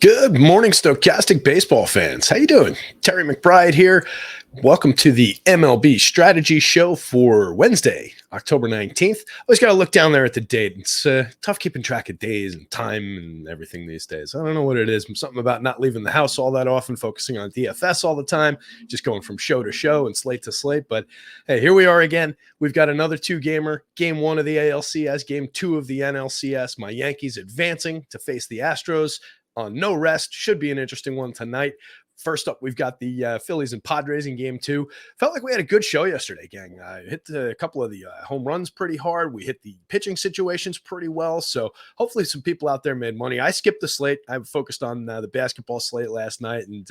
Good morning, Stokastic baseball fans. How you doing? Terry McBride here. Welcome to the MLB Strategy Show for Wednesday, October 19th. Always got to look down there at the date. It's tough keeping track of days and time and everything these days. I don't know what it is. Something about not leaving the house all that often, focusing on DFS all the time, just going from show to show and slate to slate. But hey, here we are again. We've got another two-gamer, game one of the ALCS, game two of the NLCS. My Yankees advancing to face the Astros on no rest. Should be an interesting one tonight. First up, we've got the Phillies and Padres in game two. Felt like we had a good show yesterday, gang. Hit a couple of the home runs pretty hard. We hit the pitching situations pretty well. So hopefully some people out there made money. I skipped the slate. I focused on the basketball slate last night and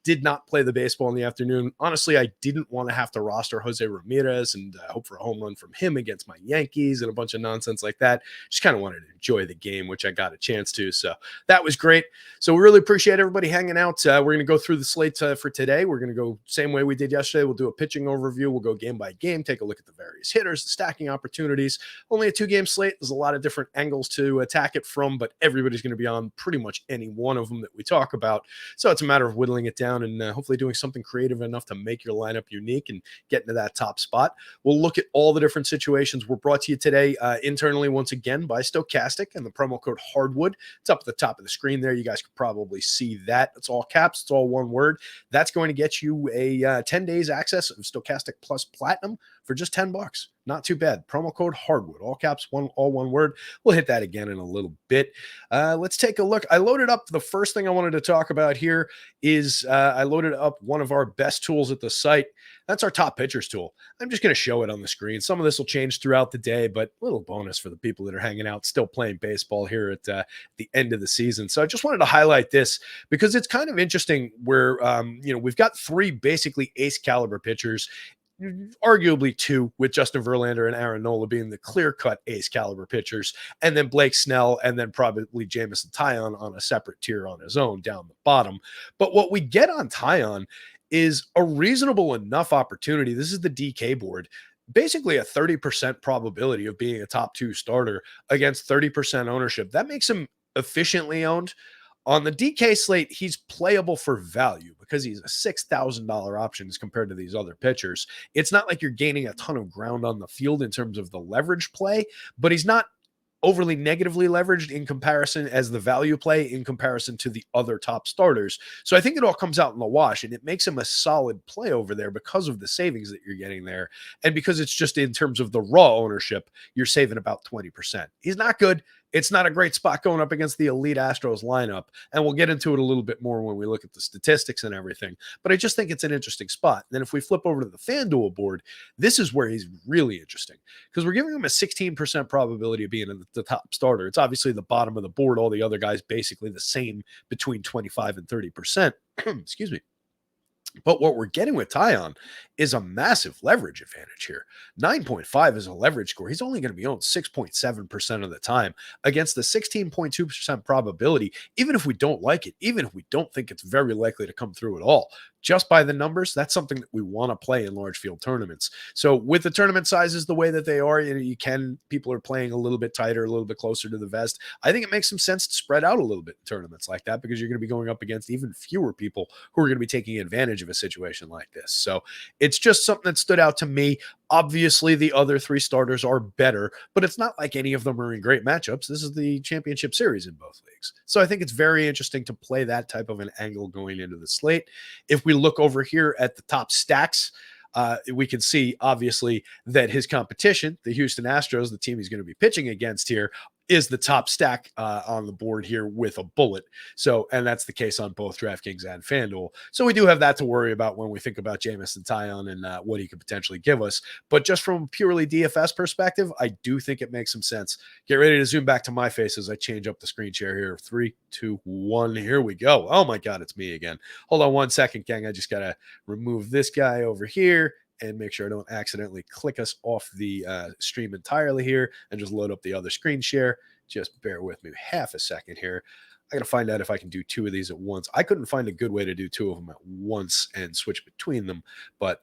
did not play the baseball in the afternoon. Honestly, I didn't want to have to roster Jose Ramirez and hope for a home run from him against my Yankees and a bunch of nonsense like that. Just kind of wanted to enjoy the game, which I got a chance to. So that was great. So we really appreciate everybody hanging out. We're going to go through the slate for today. We're going to go same way we did yesterday. We'll do a pitching overview. We'll go game by game, take a look at the various hitters, the stacking opportunities. Only a two-game slate. There's a lot of different angles to attack it from, but everybody's going to be on pretty much any one of them that we talk about. So it's a matter of whittling it down and hopefully doing something creative enough to make your lineup unique and get into that top spot. We'll look at all the different situations. We're brought to you today internally once again by Stokastic and the promo code Hardwood. It's up at the top of the screen there. You guys could probably see that. It's all caps. It's all one word. That's going to get you a 10 days access of Stokastic Plus Platinum for just $10. Not too bad. Promo code Hardwood, all caps, all one word. We'll hit that again in a little bit. Let's take a look. I loaded up. The first thing I wanted to talk about here is I loaded up one of our best tools at the site. That's our top pitchers tool. I'm just going to show it on the screen. Some of this will change throughout the day, but a little bonus for the people that are hanging out, still playing baseball here at the end of the season. So I just wanted to highlight this because it's kind of interesting where, we've got three basically ace caliber pitchers, arguably two, with Justin Verlander and Aaron Nola being the clear-cut ace caliber pitchers, and then Blake Snell, and then probably Jameson Taillon on a separate tier on his own down the bottom. But what we get on Taillon is a reasonable enough opportunity. This is the DK board. Basically a 30% probability of being a top two starter against 30% ownership. That makes him efficiently owned. On the DK slate, he's playable for value because he's a $6,000 option as compared to these other pitchers. It's not like you're gaining a ton of ground on the field in terms of the leverage play, but he's not overly negatively leveraged in comparison as the value play in comparison to the other top starters. So I think it all comes out in the wash, and it makes him a solid play over there because of the savings that you're getting there. And because it's just in terms of the raw ownership, you're saving about 20%. He's not good. It's not a great spot going up against the elite Astros lineup. And we'll get into it a little bit more when we look at the statistics and everything. But I just think it's an interesting spot. And then if we flip over to the FanDuel board, this is where he's really interesting because we're giving him a 16% probability of being the top starter. It's obviously the bottom of the board. All the other guys basically the same between 25 and 30%. Excuse me. But what we're getting with Taillon is a massive leverage advantage here. 9.5 is a leverage score. He's only going to be owned 6.7% of the time against the 16.2% probability, even if we don't like it, even if we don't think it's very likely to come through at all. Just by the numbers, that's something that we want to play in large field tournaments. So with the tournament sizes the way that they are, people are playing a little bit tighter, a little bit closer to the vest. I think it makes some sense to spread out a little bit in tournaments like that because you're going to be going up against even fewer people who are going to be taking advantage of a situation like this. So it's just something that stood out to me. Obviously, the other three starters are better, but it's not like any of them are in great matchups. This is the championship series in both leagues. So I think it's very interesting to play that type of an angle going into the slate. If we look over here at the top stacks, we can see obviously that his competition, the Houston Astros, the team he's going to be pitching against here, is the top stack on the board here with a bullet. So, and that's the case on both DraftKings and FanDuel. So we do have that to worry about when we think about Jameson Taillon and what he could potentially give us. But just from a purely DFS perspective, I do think it makes some sense. Get ready to zoom back to my face as I change up the screen share here. 3, 2, 1. Here we go. Oh my God, it's me again. Hold on one second, gang. I just got to remove this guy over here and make sure I don't accidentally click us off the stream entirely here and just load up the other screen share. Just bear with me half a second here. I got to find out if I can do two of these at once. I couldn't find a good way to do two of them at once and switch between them, but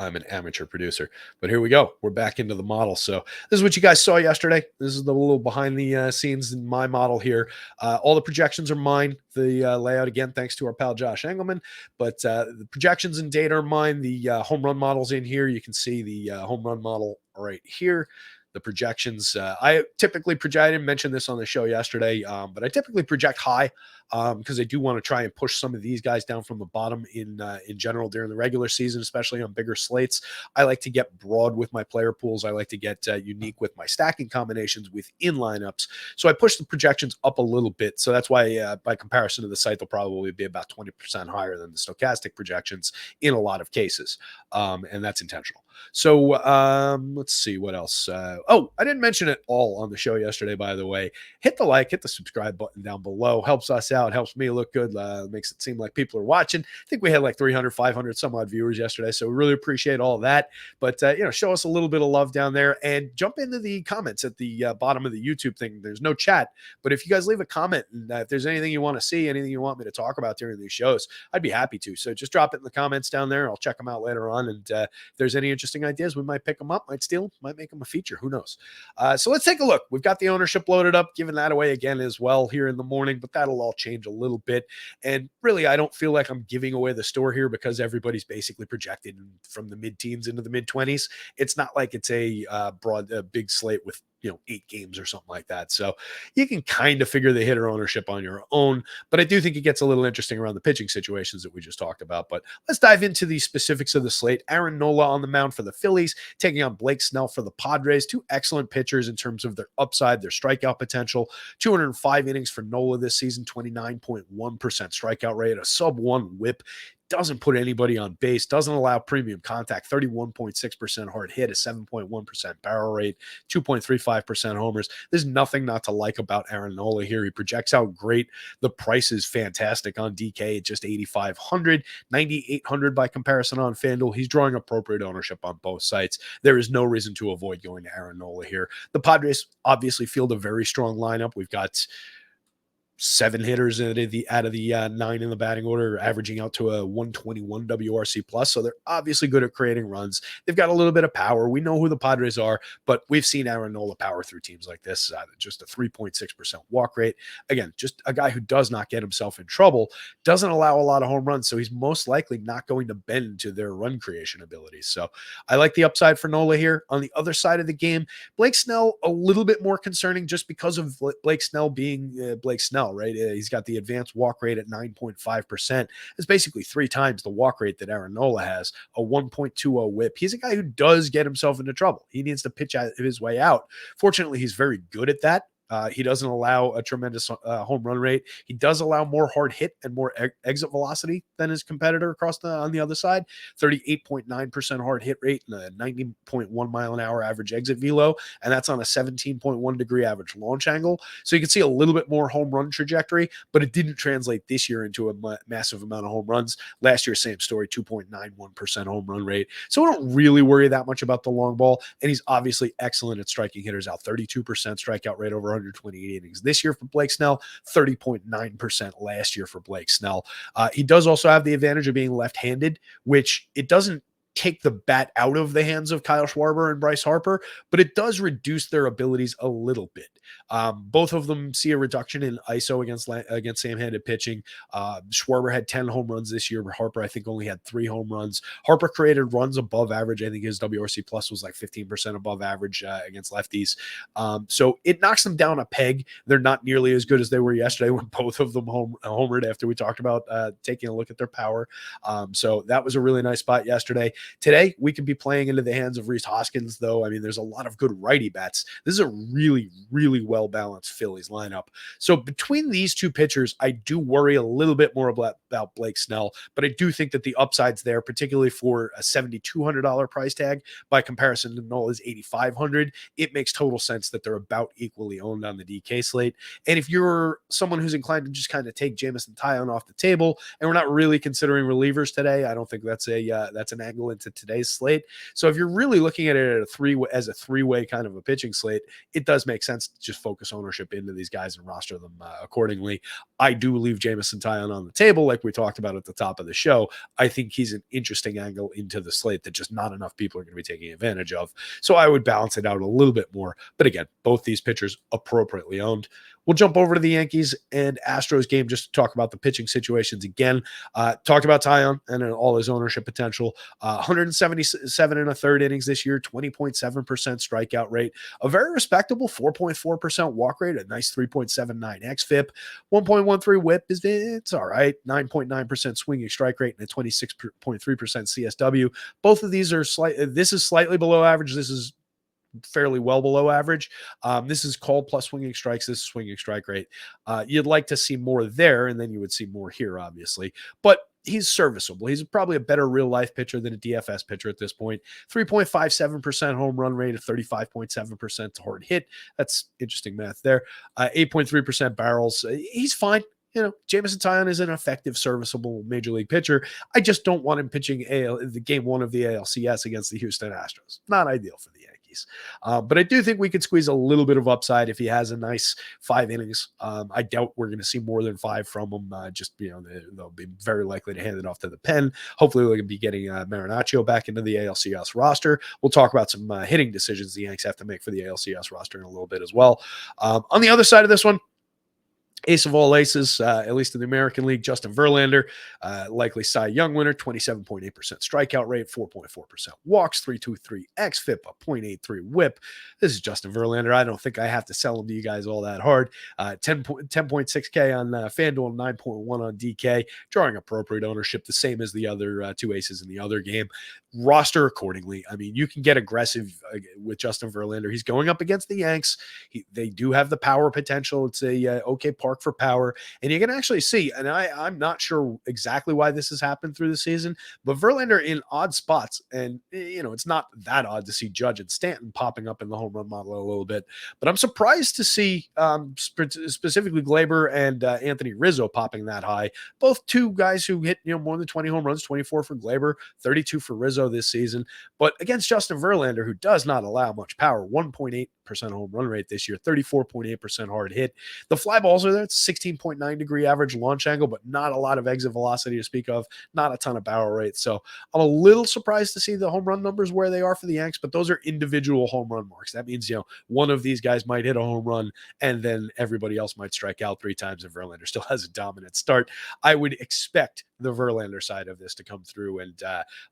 I'm an amateur producer, but here we go. We're back into the model. So this is what you guys saw yesterday. This is the little behind the scenes in my model here. All the projections are mine. The layout, again, thanks to our pal Josh Engelman, but the projections and data are mine. The home run model's in here. You can see the home run model right here. The projections, I typically project, I didn't mention this on the show yesterday, but I typically project high because I do want to try and push some of these guys down from the bottom in general during the regular season, especially on bigger slates. I like to get broad with my player pools. I like to get unique with my stacking combinations within lineups. So I push the projections up a little bit. So that's why by comparison to the site, they'll probably be about 20% higher than the Stokastic projections in a lot of cases. And that's intentional. So let's see what else. Oh, I didn't mention it all on the show yesterday, by the way. Hit the like, hit the subscribe button down below. Helps us out, helps me look good, makes it seem like people are watching. I think we had like 300, 500 some odd viewers yesterday, so we really appreciate all that. But, show us a little bit of love down there and jump into the comments at the bottom of the YouTube thing. There's no chat, but if you guys leave a comment and if there's anything you want to see, anything you want me to talk about during these shows, I'd be happy to. So just drop it in the comments down there. I'll check them out later on. And if there's any interesting ideas, we might pick them up, might steal them, might make them a feature. Who knows? So let's take a look. We've got the ownership loaded up, giving that away again as well here in the morning, but that'll all change a little bit. And really, I don't feel like I'm giving away the store here because everybody's basically projected from the mid-teens into the mid-20s. It's not like it's a big slate with 8 games or something like that. So you can kind of figure the hitter ownership on your own, but I do think it gets a little interesting around the pitching situations that we just talked about. But let's dive into the specifics of the slate. Aaron Nola on the mound for the Phillies, taking on Blake Snell for the Padres. Two excellent pitchers in terms of their upside, their strikeout potential. 205 innings for Nola this season, 29.1% strikeout rate, a sub-1 whip. Doesn't put anybody on base, doesn't allow premium contact, 31.6% hard hit, a 7.1% barrel rate, 2.35% homers. There's nothing not to like about Aaron Nola here. He projects out great. The price is fantastic on DK at just 8,500, 9,800 by comparison on FanDuel. He's drawing appropriate ownership on both sites. There is no reason to avoid going to Aaron Nola here. The Padres obviously field a very strong lineup. We've got 7 hitters out of the 9 in the batting order, averaging out to a 121 WRC plus. So they're obviously good at creating runs. They've got a little bit of power. We know who the Padres are, but we've seen Aaron Nola power through teams like this. Just a 3.6% walk rate. Again, just a guy who does not get himself in trouble, doesn't allow a lot of home runs. So he's most likely not going to bend to their run creation abilities. So I like the upside for Nola here. On the other side of the game, Blake Snell, a little bit more concerning just because of Blake Snell being Blake Snell. Right? He's got the advanced walk rate at 9.5%. It's basically 3 times the walk rate that Aaron Nola has, a 1.20 whip. He's a guy who does get himself into trouble. He needs to pitch his way out. Fortunately, he's very good at that. He doesn't allow a tremendous home run rate. He does allow more hard hit and more exit velocity than his competitor on the other side. 38.9% hard hit rate and a 90.1 mile an hour average exit velo, and that's on a 17.1 degree average launch angle. So you can see a little bit more home run trajectory, but it didn't translate this year into a massive amount of home runs. Last year, same story, 2.91% home run rate. So I don't really worry that much about the long ball, and he's obviously excellent at striking hitters out. 32% strikeout rate over 128 innings this year for Blake Snell, 30.9% last year for Blake Snell. He does also have the advantage of being left-handed, which it doesn't take the bat out of the hands of Kyle Schwarber and Bryce Harper, but it does reduce their abilities a little bit. Both of them see a reduction in ISO against same-handed pitching. Schwarber had 10 home runs this year, but Harper, I think, only had 3 home runs. Harper created runs above average. I think his WRC plus was like 15% above average against lefties. So it knocks them down a peg. They're not nearly as good as they were yesterday when both of them homered after we talked about taking a look at their power. So that was a really nice spot yesterday. Today, we could be playing into the hands of Rhys Hoskins, though. I mean, there's a lot of good righty bats. This is a really, really well-balanced Phillies lineup. So between these two pitchers, I do worry a little bit more about Blake Snell, but I do think that the upside's there, particularly for a $7,200 price tag. By comparison to Nola's $8,500, it makes total sense that they're about equally owned on the DK slate. And if you're someone who's inclined to just kind of take Jamison Tyone off the table, and we're not really considering relievers today, I don't think that's an angle FanDuel into today's slate. So if you're really looking at it as a three-way kind of a pitching slate, it does make sense to just focus ownership into these guys and roster them accordingly. I do leave Jameson Taillon on the table, like we talked about at the top of the show. I think he's an interesting angle into the slate that just not enough people are going to be taking advantage of. So I would balance it out a little bit more. But again, both these pitchers appropriately owned. We'll jump over to the Yankees and Astros game just to talk about the pitching situations again. Talked about Taillon and all his ownership potential. 177 and a third innings this year, 20.7% strikeout rate, a very respectable 4.4% walk rate, a nice 3.79 xFIP, 1.13 whip it's all right, 9.9% swinging strike rate, and a 26.3% CSW. Both of these are this is slightly below average. This is fairly well below average. This is called plus swinging strikes. This is swinging strike rate. You'd like to see more there, and then you would see more here, obviously. But he's serviceable. He's probably a better real life pitcher than a DFS pitcher at this point. 3.57% home run rate, of 35.7% hard hit. That's interesting math there. 8.3% barrels. He's fine. Jameson Taillon is an effective, serviceable major league pitcher. I just don't want him pitching the game one of the ALCS against the Houston Astros. Not ideal for the Yankees. But I do think we could squeeze a little bit of upside if he has a nice 5 innings. I doubt we're going to see more than 5 from him. They'll be very likely to hand it off to the pen. Hopefully we're going to be getting Marinaccio back into the ALCS roster. We'll talk about some hitting decisions the Yanks have to make for the ALCS roster in a little bit as well. On the other side of this one, ace of all aces, at least in the American League, Justin Verlander, likely Cy Young winner, 27.8% strikeout rate, 4.4% walks, 3.23 xFIP, a 0.83 whip. This is Justin Verlander. I don't think I have to sell him to you guys all that hard. 10.6K on FanDuel, 9.1 on DK, drawing appropriate ownership, the same as the other 2 aces in the other game. Roster accordingly. I mean, you can get aggressive with Justin Verlander. He's going up against the Yanks. They do have the power potential. It's a okay park for power, and you can actually see, and I'm not sure exactly why this has happened through the season, but Verlander in odd spots, and it's not that odd to see Judge and Stanton popping up in the home run model a little bit, but I'm surprised to see specifically Glaber and Anthony Rizzo popping that high. Both 2 guys who hit more than 20 home runs, 24 for Glaber, 32 for Rizzo this season, but against Justin Verlander, who does not allow much power, 1.8% home run rate this year, 34.8% hard hit. The fly balls are there. It's 16.9 degree average launch angle, but not a lot of exit velocity to speak of, not a ton of barrel rate. So I'm a little surprised to see the home run numbers where they are for the Yanks, but those are individual home run marks. That means, one of these guys might hit a home run and then everybody else might strike out 3 times if Verlander still has a dominant start. I would expect the Verlander side of this to come through and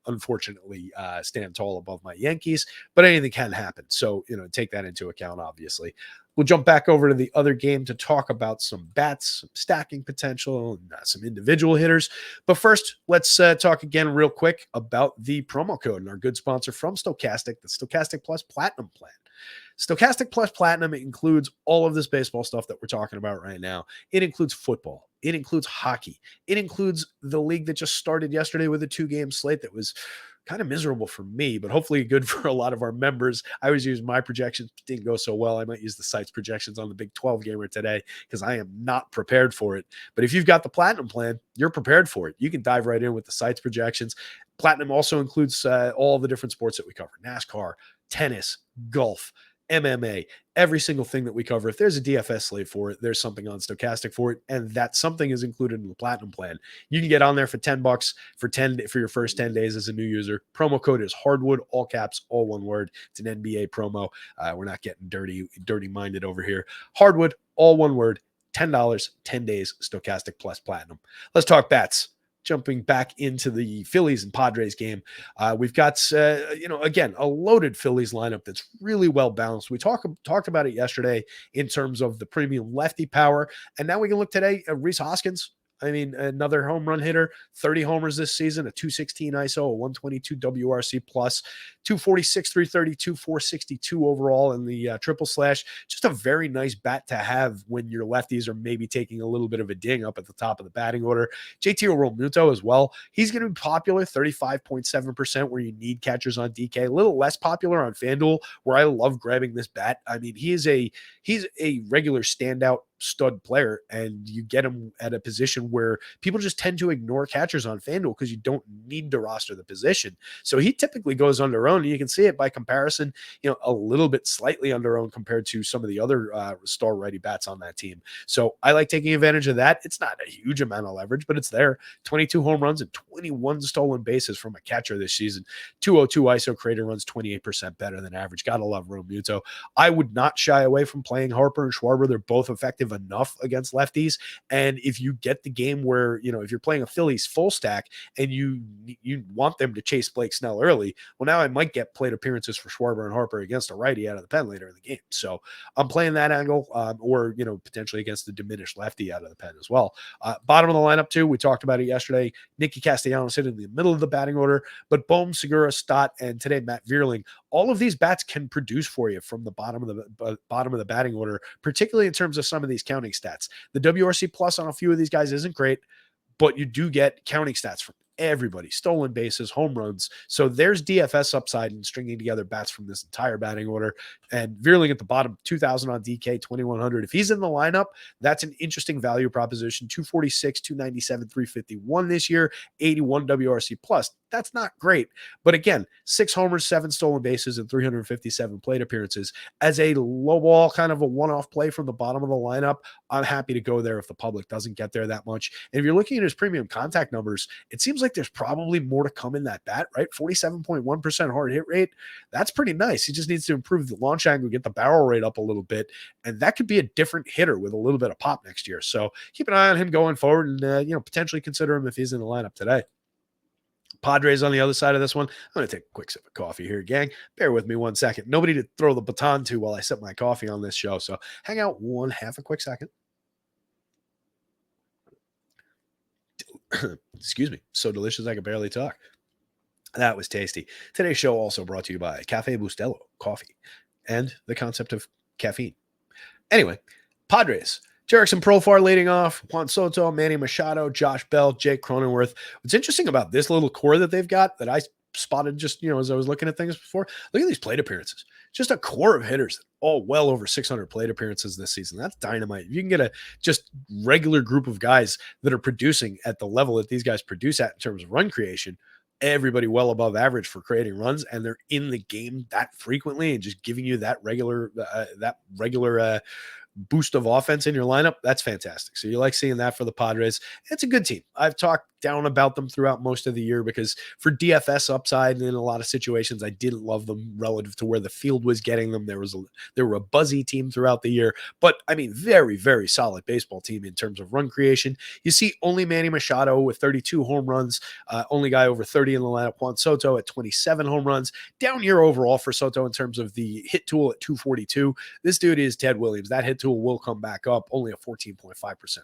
unfortunately stand tall above my Yankees, but anything can happen. So, take that into account, obviously. We'll jump back over to the other game to talk about some bats, some stacking potential, and some individual hitters. But first, let's talk again real quick about the promo code and our good sponsor from Stokastic, the Stokastic Plus Platinum plan. Stokastic Plus Platinum includes all of this baseball stuff that we're talking about right now. It includes football. It includes hockey. It includes the league that just started yesterday with a 2-game slate that was kind of miserable for me, but hopefully good for a lot of our members. I always use my projections. Didn't go so well. I might use the site's projections on the Big 12 gamer today because I am not prepared for it. But if you've got the Platinum plan, you're prepared for it. You can dive right in with the site's projections. Platinum also includes all the different sports that we cover: NASCAR, tennis, golf, MMA, every single thing that we cover. If there's a DFS slate for it, there's something on Stokastic for it, and that something is included in the Platinum plan. You can get on there for $10 for your first 10 days as a new user. Promo code is Hardwood, all caps, all one word. It's an NBA promo. We're not getting dirty-minded over here. Hardwood, all one word. $10, 10 days, Stokastic Plus Platinum. Let's talk bats. Jumping back into the Phillies and Padres game, we've got, again, a loaded Phillies lineup that's really well balanced. We talked about it yesterday in terms of the premium lefty power, and now we can look today at Rhys Hoskins. I mean, another home run hitter, 30 homers this season, a 216 ISO, a 122 WRC plus, 246, 332, 462 overall in the triple slash. Just a very nice bat to have when your lefties are maybe taking a little bit of a ding up at the top of the batting order. JT Realmuto as well. He's going to be popular, 35.7%, where you need catchers on DK. A little less popular on FanDuel, where I love grabbing this bat. I mean, he's a regular standout stud player, and you get him at a position where people just tend to ignore catchers on FanDuel because you don't need to roster the position. So he typically goes under owned. You can see it by comparison, a little bit slightly under owned compared to some of the other star ready bats on that team. So I like taking advantage of that. It's not a huge amount of leverage, but it's there. 22 home runs and 21 stolen bases from a catcher this season. 202 ISO creator runs 28% better than average. Gotta love Realmuto. I would not shy away from playing Harper and Schwarber. They're both effective enough against lefties. And if you get the game where, if you're playing a Phillies full stack and you want them to chase Blake Snell early, well, now I might get plate appearances for Schwarber and Harper against a righty out of the pen later in the game. So I'm playing that angle, or, potentially against the diminished lefty out of the pen as well. Bottom of the lineup too, we talked about it yesterday. Nicky Castellanos sitting in the middle of the batting order, but Bohm, Segura, Stott, and today Matt Vierling, all of these bats can produce for you from the bottom of the batting order, particularly in terms of some of these counting stats. The WRC plus on a few of these guys isn't great, but you do get counting stats from everybody, stolen bases, home runs. So there's DFS upside in stringing together bats from this entire batting order. And Vierling at the bottom, 2,000 on DK, 2,100. If he's in the lineup, that's an interesting value proposition. 246, 297, 351 this year, 81 WRC plus. That's not great. But again, 6 homers, 7 stolen bases, and 357 plate appearances. As a low ball, kind of a one-off play from the bottom of the lineup, I'm happy to go there if the public doesn't get there that much. And if you're looking at his premium contact numbers, it seems like there's probably more to come in that bat, right? 47.1% hard hit rate. That's pretty nice. He just needs to improve the launch angle, get the barrel rate up a little bit, and that could be a different hitter with a little bit of pop next year. So keep an eye on him going forward, and potentially consider him if he's in the lineup today. Padres on the other side of this one. I'm going to take a quick sip of coffee here, gang. Bear with me one second. Nobody to throw the baton to while I sip my coffee on this show. So hang out half a quick second. Excuse me. So delicious I could barely talk. That was tasty. Today's show also brought to you by Cafe Bustelo Coffee and the concept of caffeine. Anyway, Padres. Jerickson Profar leading off, Juan Soto, Manny Machado, Josh Bell, Jake Cronenworth. What's interesting about this little core that they've got that I spotted just, as I was looking at things before, look at these plate appearances. Just a core of hitters, all well over 600 plate appearances this season. That's dynamite. If you can get a just regular group of guys that are producing at the level that these guys produce at in terms of run creation, everybody well above average for creating runs, and they're in the game that frequently and just giving you that regular boost of offense in your lineup, that's fantastic. So you like seeing that for the Padres. It's a good team. I've talked down about them throughout most of the year because for DFS upside in a lot of situations, I didn't love them relative to where the field was getting them. They were a buzzy team throughout the year, but I mean, very, very solid baseball team in terms of run creation. You see only Manny Machado with 32 home runs, only guy over 30 in the lineup. Juan Soto at 27 home runs. Down year overall for Soto in terms of the hit tool at 242. This dude is Ted Williams. That hit tool will come back up. Only a 14.5%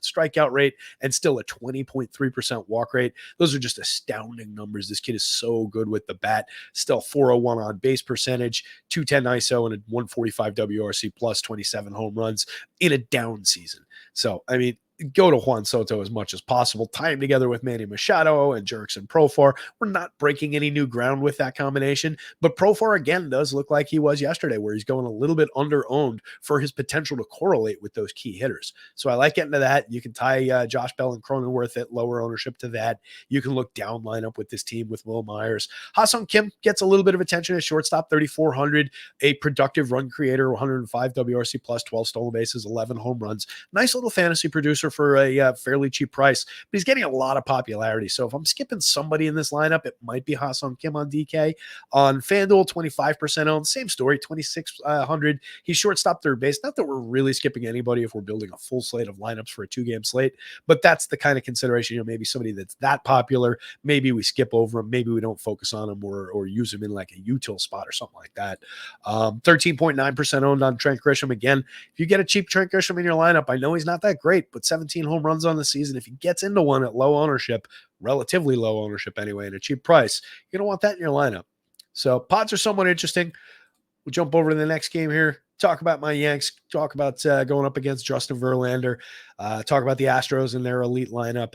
strikeout rate and still a 20.3% walk rate. Those are just astounding numbers. This kid is so good with the bat. Still 401 on base percentage, 210 ISO, and a 145 WRC plus, 27 home runs in a down season. So, I mean, go to Juan Soto as much as possible. Tie him together with Manny Machado and Jerickson Profar. We're not breaking any new ground with that combination, but Profar again does look like he was yesterday, where he's going a little bit under-owned for his potential to correlate with those key hitters. So I like getting to that. You can tie Josh Bell and Cronenworth at lower ownership to that. You can look down lineup with this team with Will Myers. Ha-Seong Kim gets a little bit of attention at shortstop, 3,400, a productive run creator, 105 WRC plus, 12 stolen bases, 11 home runs. Nice little fantasy producer for a fairly cheap price, but he's getting a lot of popularity. So if I'm skipping somebody in this lineup, it might be Ha-Seong Kim on DK. On FanDuel, 25% owned. Same story, 2,600. He's shortstop, third base. Not that we're really skipping anybody if we're building a full slate of lineups for a 2-game slate, but that's the kind of consideration. Maybe somebody that's that popular, maybe we skip over him, maybe we don't focus on him or use him in like a util spot or something like that. 13.9% owned on Trent Grisham. Again, if you get a cheap Trent Grisham in your lineup, I know he's not that great, but 17 home runs on the season. If he gets into one at low ownership, relatively low ownership anyway, and a cheap price, you don't want that in your lineup. So pods are somewhat interesting. We'll jump over to the next game here. Talk about my Yanks. Talk about going up against Justin Verlander. Talk about the Astros and their elite lineup.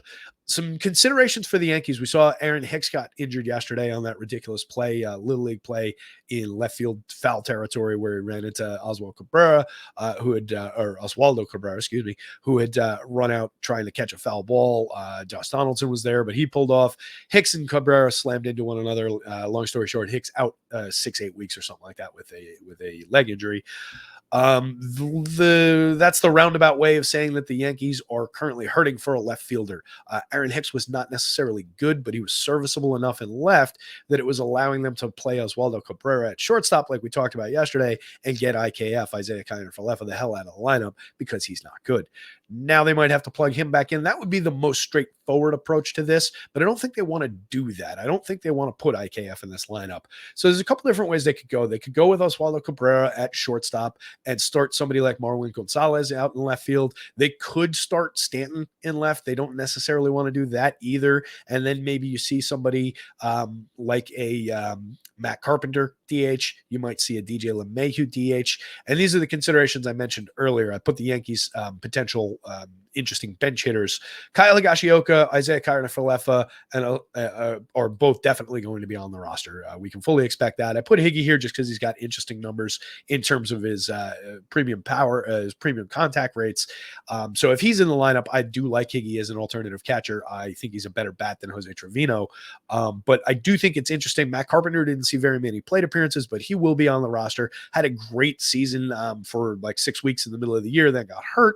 Some considerations for the Yankees. We saw Aaron Hicks got injured yesterday on that ridiculous play, Little League play in left field foul territory where he ran into Oswaldo Cabrera, who had run out trying to catch a foul ball. Josh Donaldson was there, but he pulled off. Hicks and Cabrera slammed into one another. Long story short, Hicks out 6-8 weeks or something like that with a leg injury. That's the roundabout way of saying that the Yankees are currently hurting for a left fielder. Aaron Hicks was not necessarily good, but he was serviceable enough in left that it was allowing them to play Oswaldo Cabrera at shortstop, like we talked about yesterday, and get IKF, Isaiah Kiner Falefa, the hell out of the lineup because he's not good. Now they might have to plug him back in. That would be the most straightforward approach to this, but I don't think they want to do that. I don't think they want to put IKF in this lineup. So there's a couple different ways they could go. They could go with Oswaldo Cabrera at shortstop and start somebody like Marwin Gonzalez out in left field. They could start Stanton in left. They don't necessarily want to do that either. And then maybe you see somebody like a Matt Carpenter DH. You might see a DJ LeMahieu DH. And these are the considerations I mentioned earlier. I put the Yankees potential interesting bench hitters. Kyle Higashioka, Isaiah Kiner Falefa, and are both definitely going to be on the roster. We can fully expect that. I put Higgy here just because he's got interesting numbers in terms of his premium power, his premium contact rates. So if he's in the lineup, I do like Higgy as an alternative catcher. I think he's a better bat than Jose Trevino. But I do think it's interesting. Matt Carpenter didn't see very many plate appearances, but he will be on the roster. Had a great season for like 6 weeks in the middle of the year, then got hurt.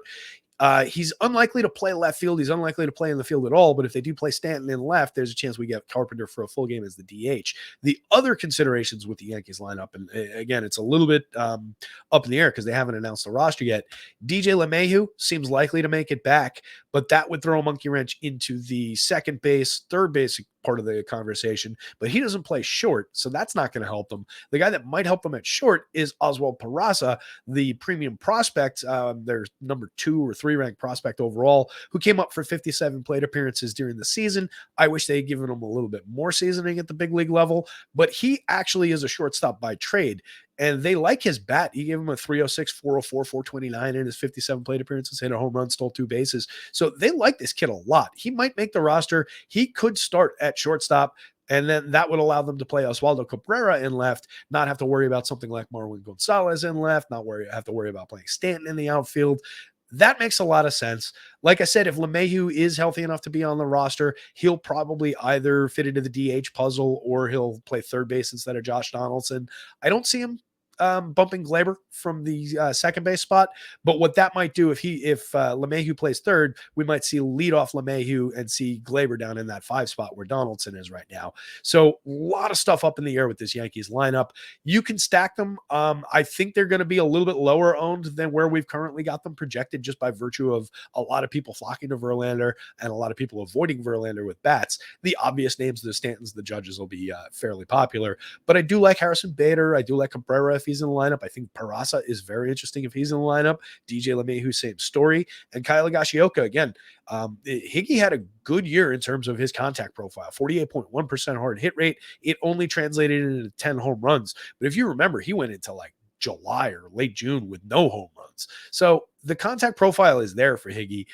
He's unlikely to play left field. He's unlikely to play in the field at all. But if they do play Stanton in left, there's a chance we get Carpenter for a full game as the DH. The other considerations with the Yankees lineup, and again, it's a little bit up in the air because they haven't announced the roster yet. DJ LeMahieu seems likely to make it back, but that would throw a monkey wrench into the second base, third base part of the conversation, but he doesn't play short, so that's not going to help them. The guy that might help them at short is Oswald Peraza, the premium prospect, their number 2 or 3 ranked prospect overall, who came up for 57 plate appearances during the season. I wish they had given him a little bit more seasoning at the big league level, but he actually is a shortstop by trade. And they like his bat. He gave him a 306, 404, 429 in his 57 plate appearances, hit a home run, stole 2 bases. So they like this kid a lot. He might make the roster. He could start at shortstop, and then that would allow them to play Oswaldo Cabrera in left, not have to worry about something like Marwin Gonzalez in left, have to worry about playing Stanton in the outfield. That makes a lot of sense. Like I said, if LeMahieu is healthy enough to be on the roster, he'll probably either fit into the DH puzzle or he'll play third base instead of Josh Donaldson. I don't see him bumping Gleyber from the second base spot, but what that might do if LeMahieu plays third, we might see leadoff LeMahieu and see Gleyber down in that 5 spot where Donaldson is right now. So a lot of stuff up in the air with this Yankees lineup. You can stack them. I think they're going to be a little bit lower owned than where we've currently got them projected, just by virtue of a lot of people flocking to Verlander and a lot of people avoiding Verlander with bats. The obvious names, the Stantons, the Judges, will be fairly popular, but I do like Harrison Bader. I do like Cabrera if he's in the lineup. I think Peraza is very interesting if he's in the lineup. DJ LeMahieu, same story. And Kyle Higashioka, again, Higgy had a good year in terms of his contact profile, 48.1% hard hit rate. It only translated into 10 home runs. But if you remember, he went into like July or late June with no home runs. So the contact profile is there for Higgy.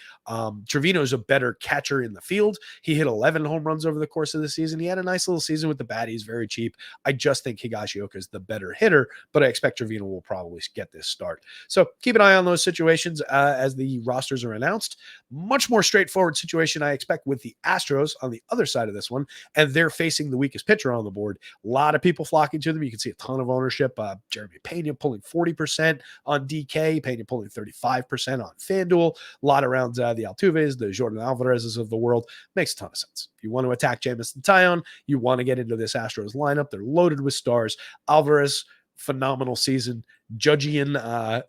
Trevino's a better catcher in the field. He hit 11 home runs over the course of the season. He had a nice little season with the bat. He's very cheap. I just think Higashioka is the better hitter, but I expect Trevino will probably get this start. So keep an eye on those situations as the rosters are announced. Much more straightforward situation I expect with the Astros on the other side of this one, and they're facing the weakest pitcher on the board. A lot of people flocking to them. You can see a ton of ownership. Jeremy Pena pulling 40% on DK, Pena pulling 35% on FanDuel, a lot around the Altuves, the Jordan Alvarez's of the world. Makes a ton of sense. If you want to attack Jamison Tyone, you want to get into this Astros lineup. They're loaded with stars. Alvarez, phenomenal season. Judgian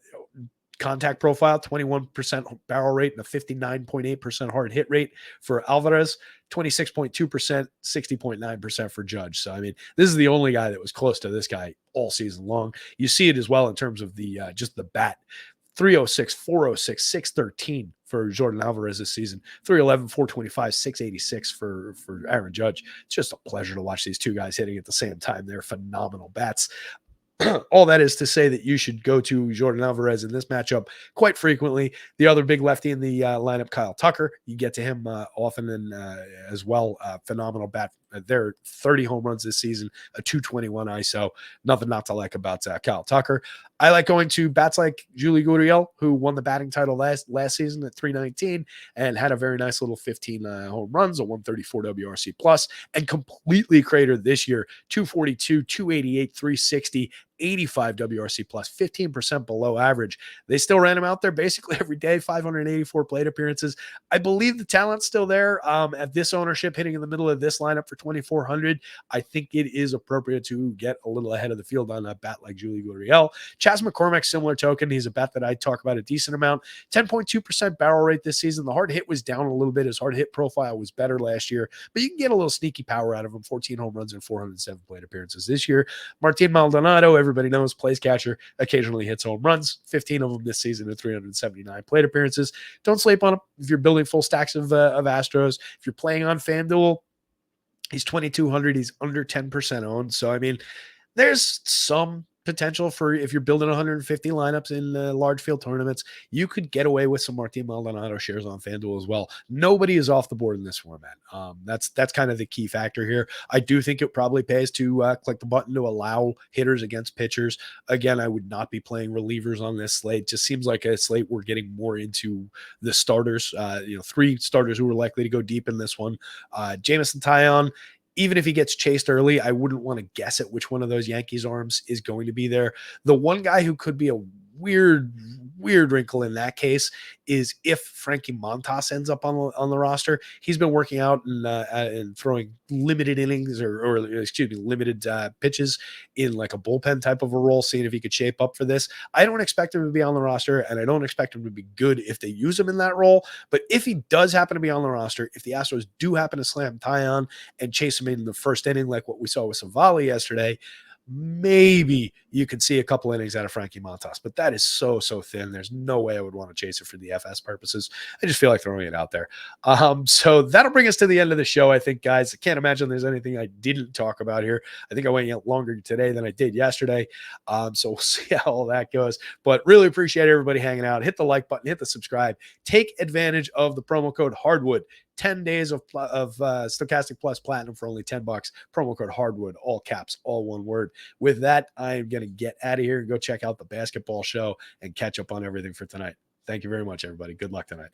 contact profile, 21% barrel rate and a 59.8% hard hit rate for Alvarez, 26.2%, 60.9% for Judge. So, I mean, this is the only guy that was close to this guy all season long. You see it as well in terms of the just the bat. 306, 406, 613 for Jordan Alvarez this season. 311, 425, 686 for Aaron Judge. It's just a pleasure to watch these two guys hitting at the same time. They're phenomenal bats. all that is to say that you should go to Jordan Alvarez in this matchup quite frequently. The other big lefty in the lineup, Kyle Tucker, you get to him often and as well. Phenomenal bat. They're 30 home runs this season, a 221 ISO. Nothing not to like about Kyle Tucker. I like going to bats like Julie Gurriel, who won the batting title last season at 319 and had a very nice little 15 home runs, a 134 WRC plus, and completely cratered this year, 242, 288, 360, 85 WRC plus, 15% below average. They still ran him out there basically every day, 584 plate appearances. I believe the talent's still there at this ownership, hitting in the middle of this lineup for 2,400. I think it is appropriate to get a little ahead of the field on a bat like Julie Gurriel. Chas McCormick, similar token. He's a bat that I talk about a decent amount. 10.2% barrel rate this season. The hard hit was down a little bit. His hard hit profile was better last year, but you can get a little sneaky power out of him. 14 home runs and 407 plate appearances this year. Martin Maldonado, everybody knows, plays catcher, occasionally hits home runs. 15 of them this season and 379 plate appearances. Don't sleep on him if you're building full stacks of Astros. If you're playing on FanDuel, he's 2,200. He's under 10% owned. So, I mean, there's some potential for, if you're building 150 lineups in large field tournaments, you could get away with some Martin Maldonado shares on FanDuel as well. Nobody is off the board in this format. That's kind of the key factor here. I do think it probably pays to click the button to allow hitters against pitchers. Again, I would not be playing relievers on this slate. Just seems like a slate we're getting more into the starters. 3 starters who are likely to go deep in this one. Jameson Taillon, even if he gets chased early, I wouldn't want to guess at which one of those Yankees arms is going to be there. The one guy who could be a weird wrinkle in that case is if Frankie Montas ends up on the roster. He's been working out and throwing limited innings or limited pitches in like a bullpen type of a role, seeing if he could shape up for this. I don't expect him to be on the roster, and I don't expect him to be good if they use him in that role. But if he does happen to be on the roster, if the Astros do happen to slam Taillon and chase him in the first inning, like what we saw with Savali yesterday, maybe you could see a couple innings out of Frankie Montas, but that is so thin. There's no way I would want to chase it for the FS purposes. I just feel like throwing it out there. So that'll bring us to the end of the show, I think, guys. I can't imagine there's anything I didn't talk about here. I think I went longer today than I did yesterday. So we'll see how all that goes, but really appreciate everybody hanging out. Hit the like button, hit the subscribe, take advantage of the promo code Hardwood. 10 days of Stokastic Plus Platinum for only $10. Promo code Hardwood, all caps, all one word. With that, I am going to get out of here and go check out the basketball show and catch up on everything for tonight. Thank you very much, everybody. Good luck tonight.